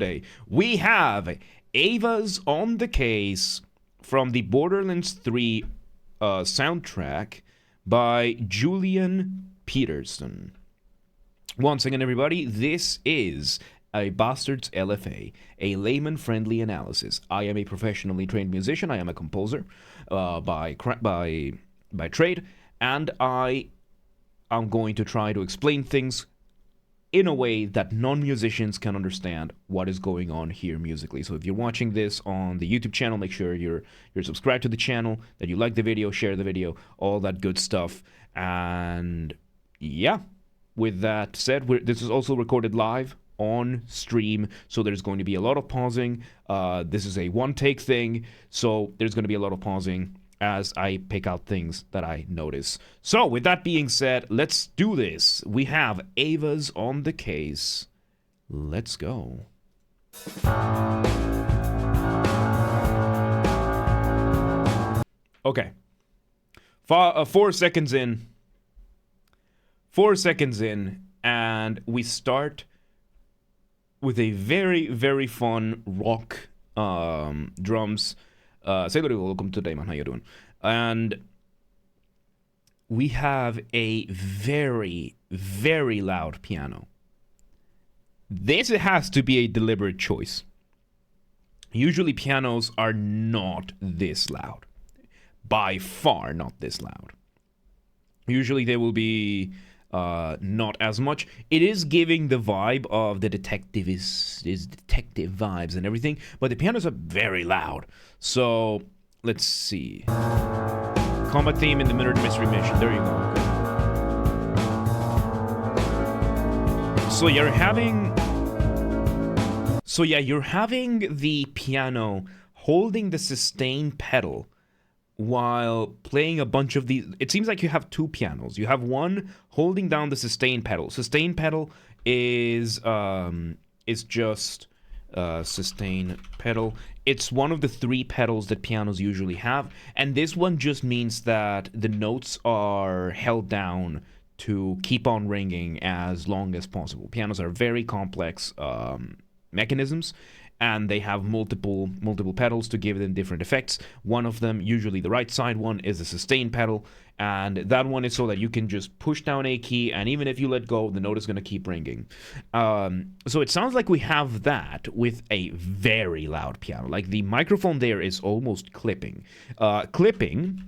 today. We have Ava's on the Case from the Borderlands 3 soundtrack by Julian Peterson. Once again, everybody, this is a Basterd's LFA, a layman-friendly analysis. I am a professionally trained musician. I am a composer by trade, and I am going to try to explain things in a way that non-musicians can understand what is going on here musically. So if you're watching this on the YouTube channel, make sure you're subscribed to the channel, that you like the video, share the video, all that good stuff. And yeah, with that said, this is also recorded live on stream, so there's going to be a lot of pausing. This is a one-take thing, so there's going to be a lot of pausing as I pick out things that I notice. So, with that being said, let's do this. We have Ava's on the Case. Let's go. Okay. 4 seconds in. 4 seconds in, and we start with a very, very fun rock drums. Say welcome to Layman, how you doing? And we have a very, very loud piano. This has to be a deliberate choice. Usually pianos are not this loud. By far not this loud. Usually they will be not as much. It is giving the vibe of the detective detective vibes and everything, but the pianos are very loud. So let's see. Combat theme in the Minute Mystery Mission. There you go. So you're having the piano holding the sustain pedal while playing a bunch of these. It seems like you have two pianos. You have one holding down the sustain pedal. Sustain pedal is just sustain pedal. It's one of the 3 pedals that pianos usually have, and this one just means that the notes are held down to keep on ringing as long as possible. Pianos are very complex mechanisms, and they have multiple pedals to give them different effects. One of them, usually the right side one, is a sustain pedal, and that one is so that you can just push down a key, and even if you let go, the note is going to keep ringing. So it sounds like we have that with a very loud piano. Like the microphone there is almost clipping. Clipping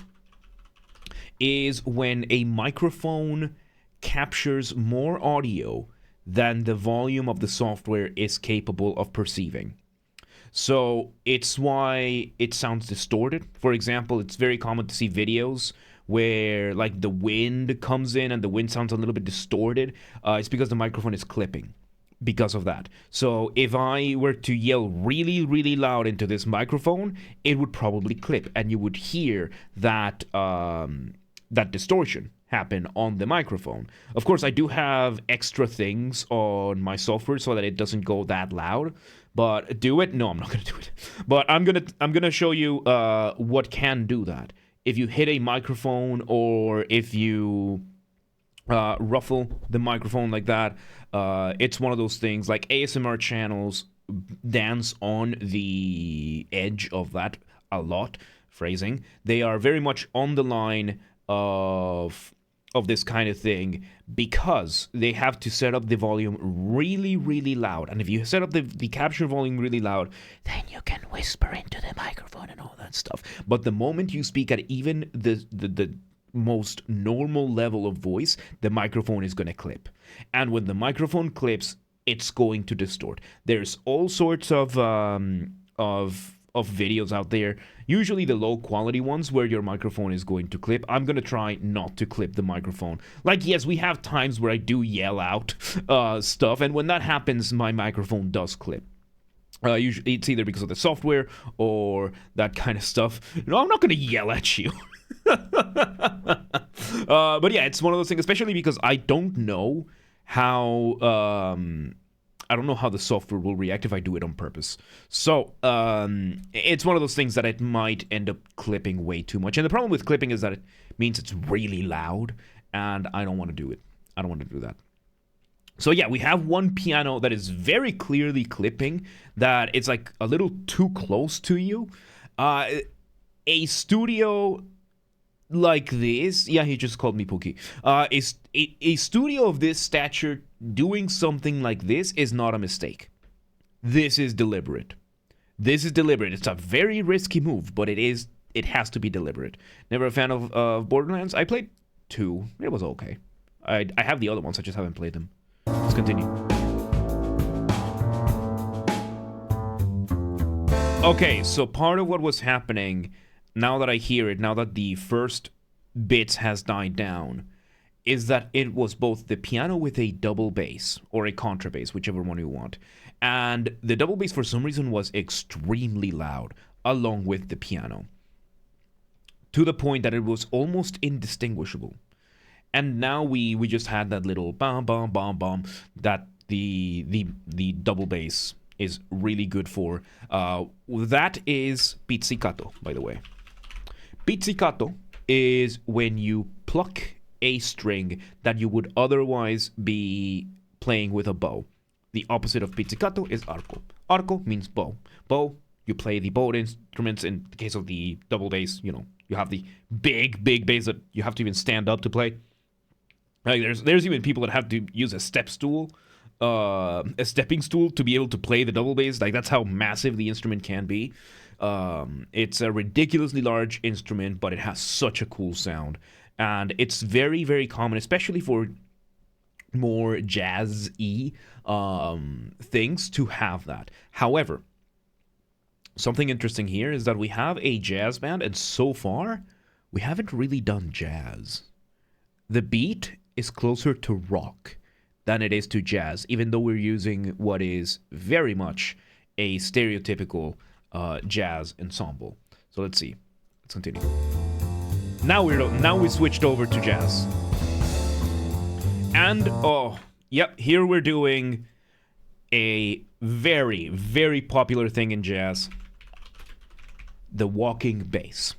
is when a microphone captures more audio than the volume of the software is capable of perceiving. So it's why it sounds distorted. For example, it's very common to see videos where like the wind comes in and the wind sounds a little bit distorted. It's because the microphone is clipping because of that. So if I were to yell really, really loud into this microphone, it would probably clip, and you would hear that that distortion happen on the microphone. Of course, I do have extra things on my software so that it doesn't go that loud. But do it? No, I'm not gonna do it. But I'm gonna show you what can do that. If you hit a microphone, or if you ruffle the microphone like that, it's one of those things. Like ASMR channels dance on the edge of that a lot. Phrasing. They are very much on the line of this kind of thing, because they have to set up the volume really, really loud. And if you set up the capture volume really loud, then you can whisper into the microphone and all that stuff. But the moment you speak at even the most normal level of voice, the microphone is going to clip. And when the microphone clips, it's going to distort. There's all sorts of videos out there, usually the low quality ones where your microphone is going to clip. I'm going to try not to clip the microphone. Like, yes, we have times where I do yell out stuff, and when that happens, my microphone does clip. Usually it's either because of the software or that kind of stuff. No, I'm not going to yell at you. But yeah, it's one of those things, especially because I don't know how the software will react if I do it on purpose. So it's one of those things that it might end up clipping way too much. And the problem with clipping is that it means it's really loud, and I don't want to do it. I don't want to do that. So yeah, we have one piano that is very clearly clipping, that it's like a little too close to you. A studio like this, yeah, he just called me Pookie. Is a studio of this stature doing something like this is not a mistake. This is deliberate. This is deliberate. It's a very risky move, but it is. It has to be deliberate. Never a fan of Borderlands. I played 2. It was okay. I have the other ones. I just haven't played them. Let's continue. Okay, so part of what was happening, now that I hear it, now that the first bits has died down, is that it was both the piano with a double bass, or a contrabass, whichever one you want, and the double bass for some reason was extremely loud, along with the piano, to the point that it was almost indistinguishable. And now we just had that little bum bum bum bum that the double bass is really good for. That is pizzicato, by the way. Pizzicato is when you pluck a string that you would otherwise be playing with a bow. The opposite of pizzicato is arco. Arco means bow. Bow, you play the bowed instruments. In the case of the double bass, you know, you have the big bass that you have to even stand up to play. Like there's even people that have to use a stepping stool to be able to play the double bass. Like that's how massive the instrument can be. It's a ridiculously large instrument, but it has such a cool sound, and it's very, very common, especially for more jazz-y things, to have that. However, something interesting here is that we have a jazz band, and so far we haven't really done jazz. The beat is closer to rock than it is to jazz, even though we're using what is very much a stereotypical jazz ensemble. So let's see. Let's continue. Now we switched over to jazz. And oh, yep, here we're doing a very, very popular thing in jazz. The walking bass.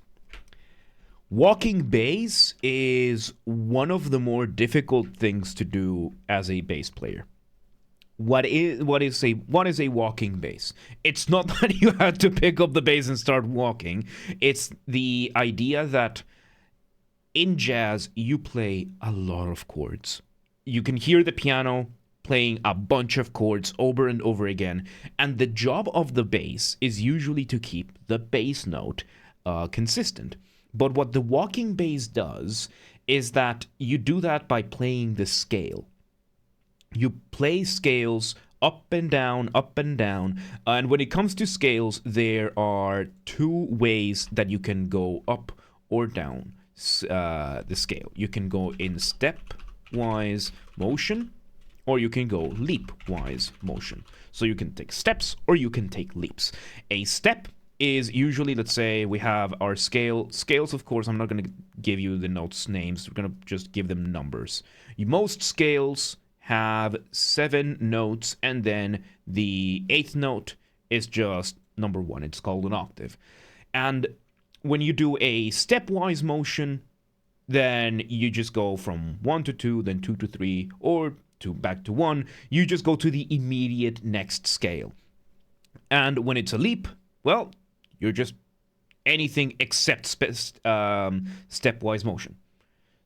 Walking bass is one of the more difficult things to do as a bass player. What is a walking bass? It's not that you have to pick up the bass and start walking. It's the idea that in jazz you play a lot of chords. You can hear the piano playing a bunch of chords over and over again, and the job of the bass is usually to keep the bass note consistent. But what the walking bass does is that you do that by playing the scale. You play scales up and down, and when it comes to scales, there are 2 ways that you can go up or down the scale. You can go in step-wise motion, or you can go leap-wise motion. So you can take steps, or you can take leaps. A step is usually, let's say, we have our scales, of course. I'm not going to give you the notes names. We're going to just give them numbers. Most scales have 7 notes, and then the 8th note is just number 1. It's called an octave. And when you do a stepwise motion, then you just go from 1 to 2, then 2 to 3, or back to 1. You just go to the immediate next scale. And when it's a leap, well, you're just anything except stepwise motion.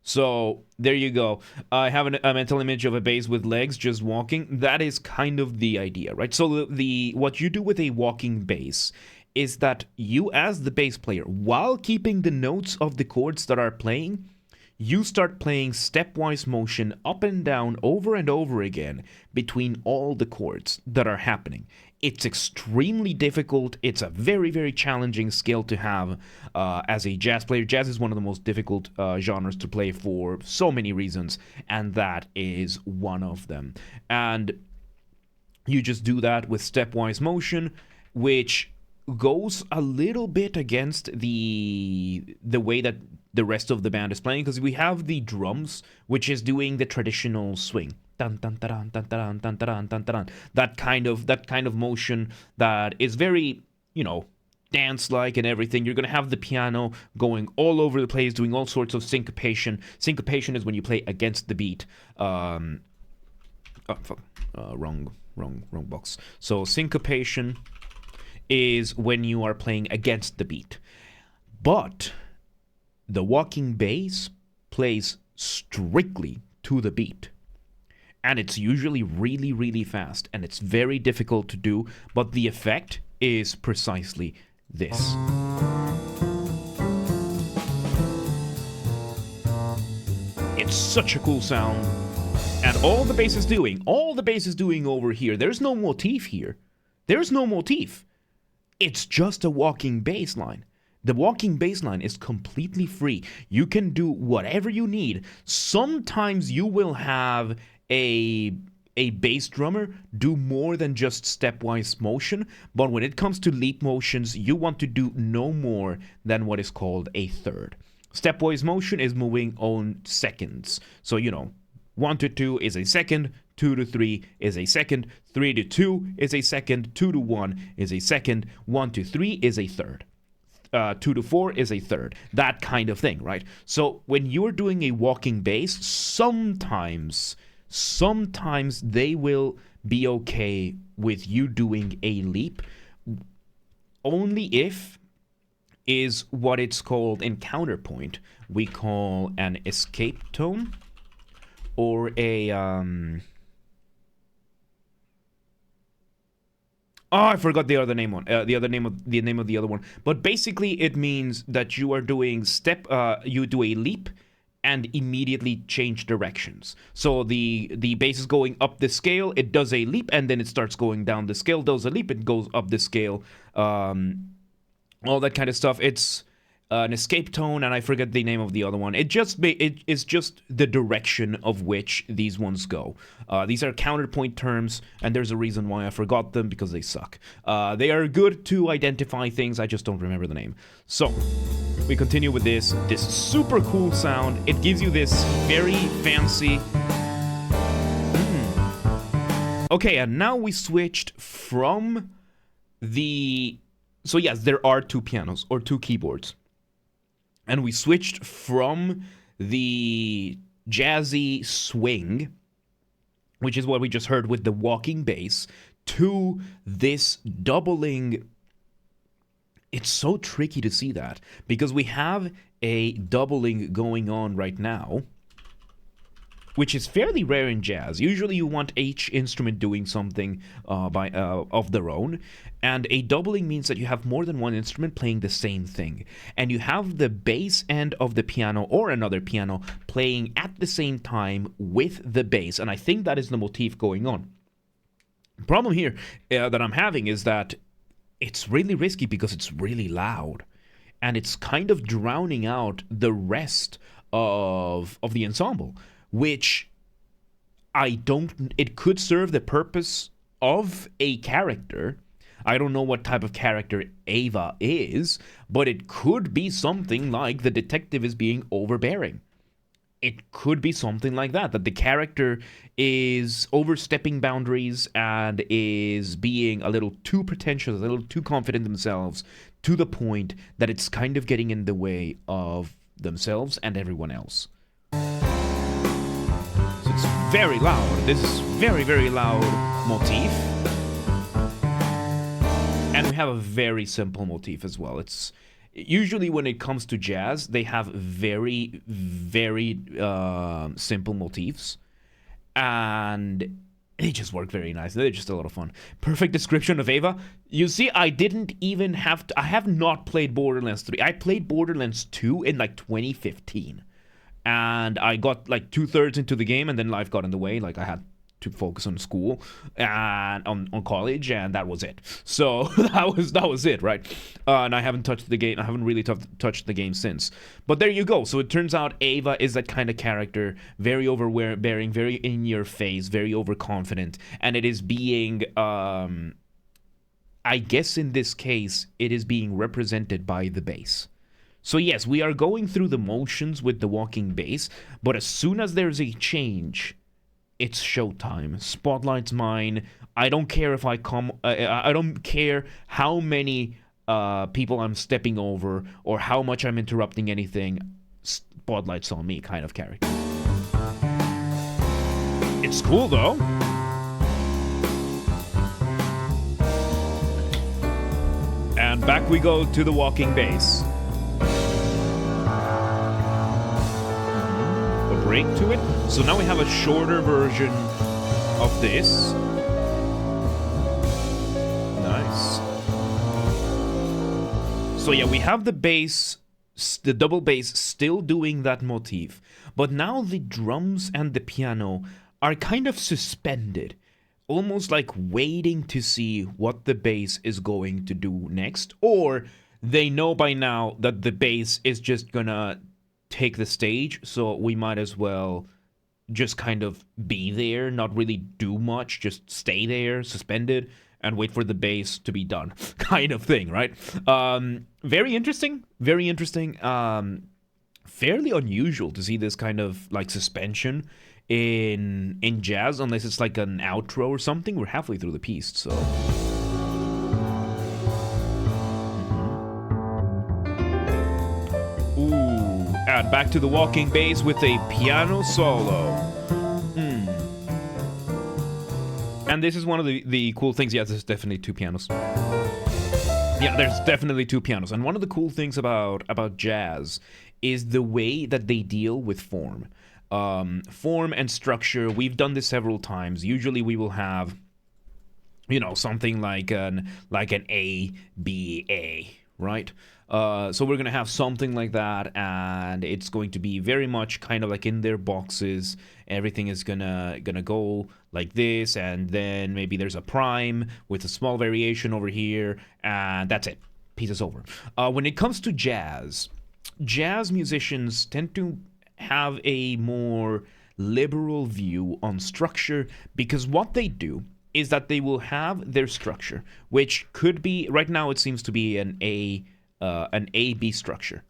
So there you go. I have a mental image of a bass with legs just walking. That is kind of the idea, right? So what you do with a walking bass is that you, as the bass player, while keeping the notes of the chords that are playing, you start playing stepwise motion up and down over and over again between all the chords that are happening. It's extremely difficult. It's a very, very challenging skill to have as a jazz player. Jazz is one of the most difficult genres to play for so many reasons, and that is one of them. And you just do that with stepwise motion, which goes a little bit against the way that the rest of the band is playing, because we have the drums, which is doing the traditional swing. Dun, dun, dun, dun, dun, dun, dun, dun, dun. That kind of motion that is very, dance-like and everything. You're going to have the piano going all over the place, doing all sorts of syncopation. Syncopation is when you play against the beat. Oh, fuck. Wrong box. So syncopation is when you are playing against the beat. But the walking bass plays strictly to the beat. And it's usually really, really fast. And it's very difficult to do. But the effect is precisely this. It's such a cool sound. And all the bass is doing over here, there's no motif here. There's no motif. It's just a walking bass line. The walking bass line is completely free. You can do whatever you need. Sometimes you will have a bass drummer do more than just stepwise motion, but when it comes to leap motions, you want to do no more than what is called a third. Stepwise motion is moving on seconds. So, 1 to 2 is a second, 2 to 3 is a second, 3 to 2 is a second, 2 to 1 is a second, 1 to 3 is a third. 2 to 4 is a third. That kind of thing, right? So when you're doing a walking bass, sometimes they will be okay with you doing a leap, only if is what it's called in counterpoint we call an escape tone, or a I forgot the other name of the other one. But basically, it means that you are doing you do a leap and immediately change directions. So the bass is going up the scale, it does a leap, and then it starts going down the scale, does a leap, it goes up the scale, all that kind of stuff. It's an escape tone, and I forget the name of the other one. It is just the direction of which these ones go. These are counterpoint terms, and there's a reason why I forgot them, because they suck. They are good to identify things, I just don't remember the name. So, we continue with this super cool sound. It gives you this very fancy... Okay, and now we switched from the... So yes, there are two pianos, or two keyboards. And we switched from the jazzy swing, which is what we just heard with the walking bass, to this doubling. It's so tricky to see that, because we have a doubling going on right now, which is fairly rare in jazz. Usually you want each instrument doing something of their own, and a doubling means that you have more than one instrument playing the same thing, and you have the bass end of the piano or another piano playing at the same time with the bass, and I think that is the motif going on. The problem here that I'm having is that it's really risky because it's really loud, and it's kind of drowning out the rest of the ensemble, which it could serve the purpose of a character. I don't know what type of character Ava is, but it could be something like the detective is being overbearing. It could be something like that the character is overstepping boundaries and is being a little too pretentious, a little too confident in themselves, to the point that it's kind of getting in the way of themselves and everyone else. So it's very loud. This is very, very loud motif. And we have a very simple motif as well. It's usually when it comes to jazz, they have very, very simple motifs, and they just work very nice. They're just a lot of fun. Perfect description of Ava. You see, I didn't even have to... I have not played Borderlands 3. I played Borderlands 2 in like 2015, and I got like 2/3 into the game, and then life got in the way. Like I had to focus on school and on college, and that was it. So that was it, right? And I haven't touched the game. I haven't really touched the game since. But there you go. So it turns out Ava is that kind of character, very overbearing, very in your face, very overconfident, and it is being, I guess in this case, it is being represented by the bass. So yes, we are going through the motions with the walking bass, but as soon as there's a change, it's showtime. Spotlight's mine. I don't care if I don't care how many people I'm stepping over or how much I'm interrupting anything. Spotlight's on me, kind of character. It's cool though. And back we go to the walking bass. A break to it. So now we have a shorter version of this. Nice. So yeah, we have the bass, the double bass still doing that motif, but now the drums and the piano are kind of suspended, almost like waiting to see what the bass is going to do next, or they know by now that the bass is just gonna take the stage, so we might as well just kind of be there, not really do much, just stay there, suspended, and wait for the bass to be done, kind of thing, right? Very interesting, very interesting. Fairly unusual to see this kind of like suspension in jazz, unless it's like an outro or something. We're halfway through the piece, so. Ooh, and back to the walking bass with a piano solo. And this is one of the cool things. Yeah, there's definitely two pianos. Yeah, there's definitely two pianos. And one of the cool things about jazz is the way that they deal with form. Form and structure. We've done this several times. Usually we will have, you know, something like an A, B, A, right? So we're going to have something like that, and it's going to be very much kind of like in their boxes. Everything is gonna go like this, and then maybe there's a prime with a small variation over here, and that's it. Piece is over. When it comes to jazz musicians tend to have a more liberal view on structure, because what they do is that they will have their structure, which could be, right now it seems to be an A-B structure.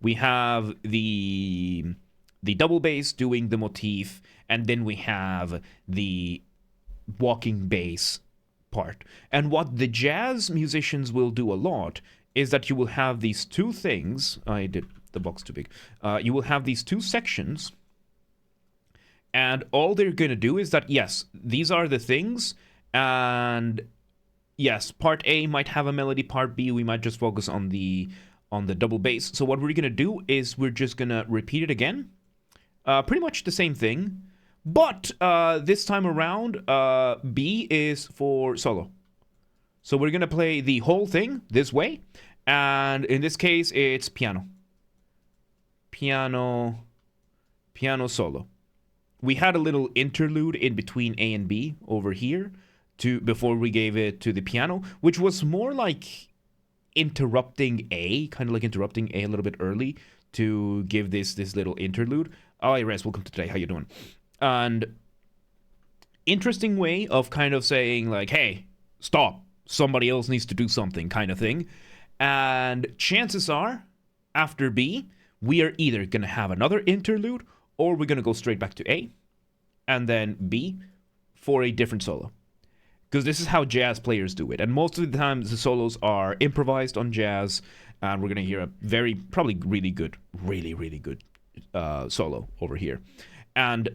We have the double bass doing the motif, and then we have the walking bass part. And what the jazz musicians will do a lot is that you will have these two things. I did the box too big. You will have these two sections, and all they're going to do is that, yes, these are the things, and yes, part A might have a melody, part B we might just focus on the double bass. So what we're going to do is we're just going to repeat it again. Pretty much the same thing, but this time around, B is for solo. So we're going to play the whole thing this way, and in this case, it's piano. Piano solo. We had a little interlude in between A and B over here before we gave it to the piano, which was more like interrupting A, kind of like interrupting A a little bit early to give this little interlude. Oh, hey, Rez, welcome to today. How you doing? And interesting way of kind of saying like, hey, stop. Somebody else needs to do something, kind of thing. And chances are, after B, we are either going to have another interlude, or we're going to go straight back to A, and then B for a different solo. Because this is how jazz players do it. And most of the times the solos are improvised on jazz, and we're going to hear a probably really good solo over here. And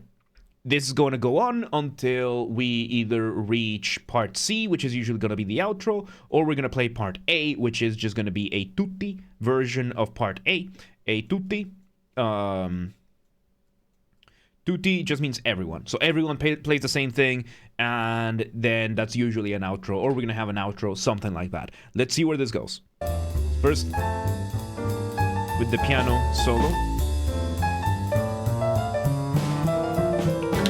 this is going to go on until we either reach part C, which is usually going to be the outro, or we're going to play part A, which is just going to be a tutti version of part A. A tutti. Tutti just means everyone. So everyone plays the same thing, and then that's usually an outro, or we're going to have an outro, something like that. Let's see where this goes. First, with the piano solo.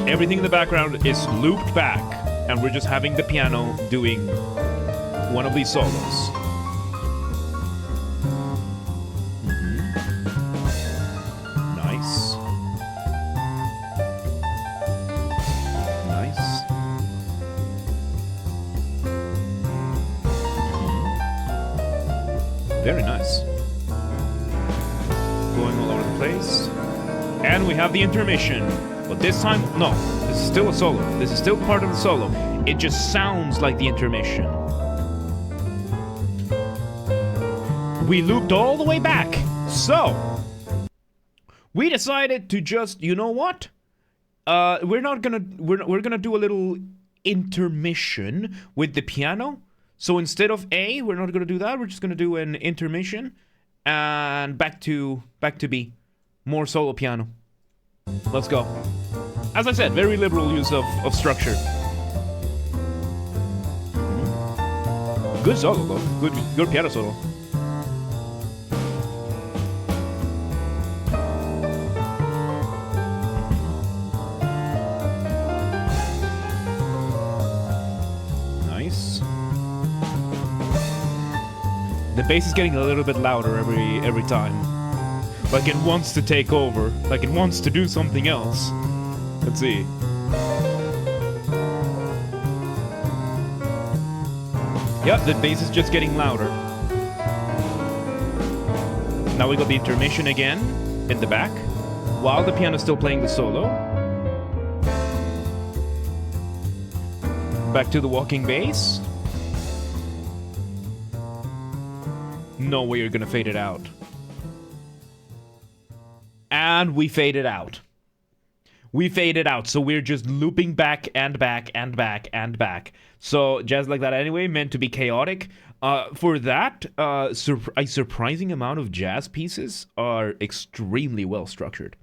Everything in the background is looped back, and we're just having the piano doing one of these solos. Nice. Very nice. Going all over the place. And we have the intermission. But this time, no, this is still a solo. This is still part of the solo. It just sounds like the intermission. We looped all the way back. So, we decided to just, you know what? We're gonna do a little intermission with the piano. So instead of A, we're not going to do that. We're just going to do an intermission and back to B. More solo piano. Let's go. As I said, very liberal use of structure. Good solo though. Good piano solo. Nice. The bass is getting a little bit louder every time. Like it wants to take over. Like it wants to do something else. Let's see. Yep, the bass is just getting louder. Now we got the intermission again in the back, while the piano's still playing the solo. Back to the walking bass. No way you're gonna fade it out. And we fade it out. We fade it out, so we're just looping back and back and back and back. So jazz like that anyway, meant to be chaotic. For that, a surprising amount of jazz pieces are extremely well structured.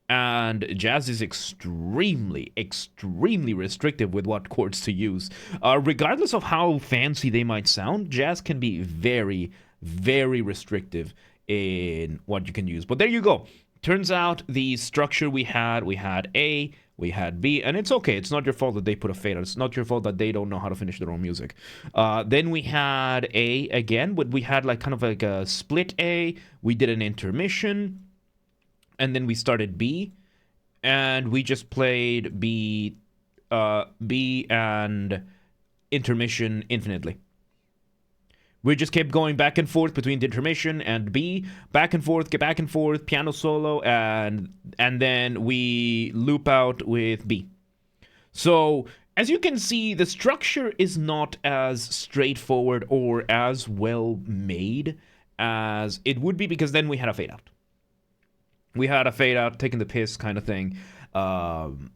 And jazz is extremely, extremely restrictive with what chords to use. Regardless of how fancy they might sound, jazz can be very, very restrictive in what you can use. But there you go. Turns out the structure we had A, we had B, and it's okay. It's not your fault that they put a fade out. It's not your fault that they don't know how to finish their own music. Then we had A again, but we had like kind of like a split A. We did an intermission, and then we started B, and we just played B and intermission infinitely. We just kept going back and forth between the intermission and B, back and forth, piano solo, and then we loop out with B. So, as you can see, the structure is not as straightforward or as well made as it would be, because then we had a fade out. We had a fade out, taking the piss kind of thing.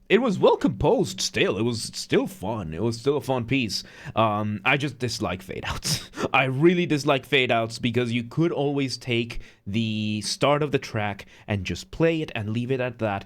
It was well composed still. It was still fun. It was still a fun piece. I just dislike fade outs. I really dislike fade outs because you could always take the start of the track and just play it and leave it at that.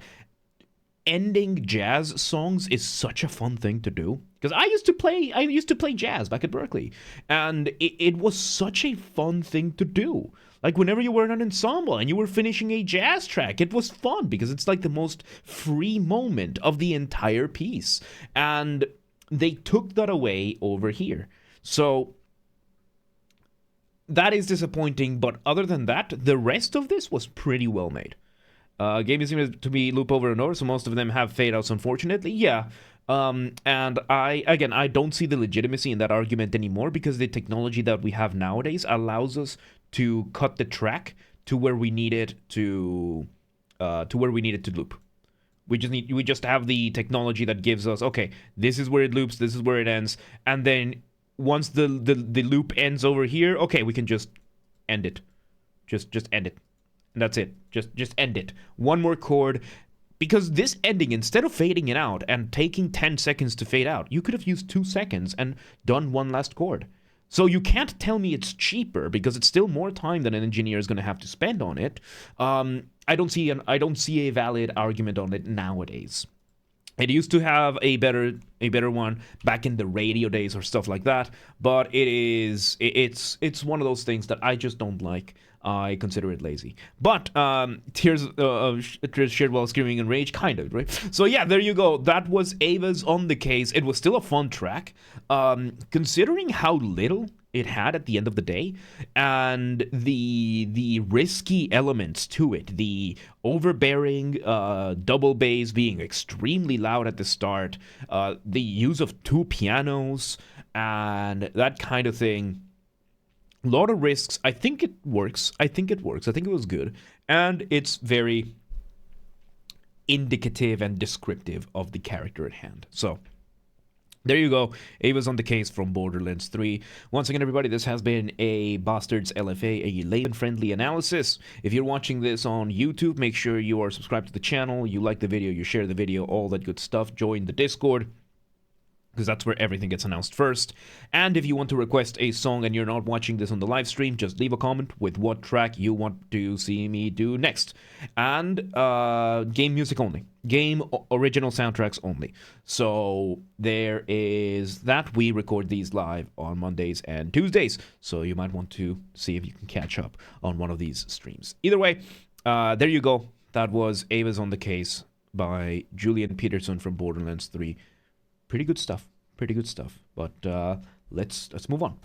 Ending jazz songs is such a fun thing to do, because I used to play jazz back at Berkeley, and it was such a fun thing to do. Like whenever you were in an ensemble and you were finishing a jazz track, it was fun because it's like the most free moment of the entire piece. And they took that away over here. So that is disappointing, but other than that, the rest of this was pretty well made. Game seems to be loop over and over, so most of them have fade outs, unfortunately. Yeah. And I don't see the legitimacy in that argument anymore, because the technology that we have nowadays allows us to cut the track to where we need it to loop. We just have the technology that gives us, okay, this is where it loops, this is where it ends, and then once the loop ends over here, okay, we can just end it. Just end it. And that's it. Just end it. One more chord. Because this ending, instead of fading it out and taking 10 seconds to fade out, you could have used 2 seconds and done one last chord. So you can't tell me it's cheaper, because it's still more time than an engineer is going to have to spend on it. I don't see a valid argument on it nowadays. It used to have a better one back in the radio days or stuff like that, but it's one of those things that I just don't like. I consider it lazy. But tears shared while screaming in rage, kind of, right? So yeah, there you go. That was Ava's On the Case. It was still a fun track, considering how little it had at the end of the day, and the risky elements to it, the overbearing double bass being extremely loud at the start, the use of 2 pianos, and that kind of thing. A lot of risks. I think it works. I think it was good. And it's very indicative and descriptive of the character at hand. So, there you go. Ava's On the Case from Borderlands 3. Once again, everybody, this has been a Basterd's LFA, a Layman-Friendly analysis. If you're watching this on YouTube, make sure you are subscribed to the channel, you like the video, you share the video, all that good stuff. Join the Discord. because that's where everything gets announced first. And if you want to request a song and you're not watching this on the live stream, just leave a comment with what track you want to see me do next. And game music only. Game original soundtracks only. So there is that. We record these live on Mondays and Tuesdays, so you might want to see if you can catch up on one of these streams. Either way, there you go. That was Ava's on the Case by Julian Peterson from Borderlands 3. Pretty good stuff. But let's move on.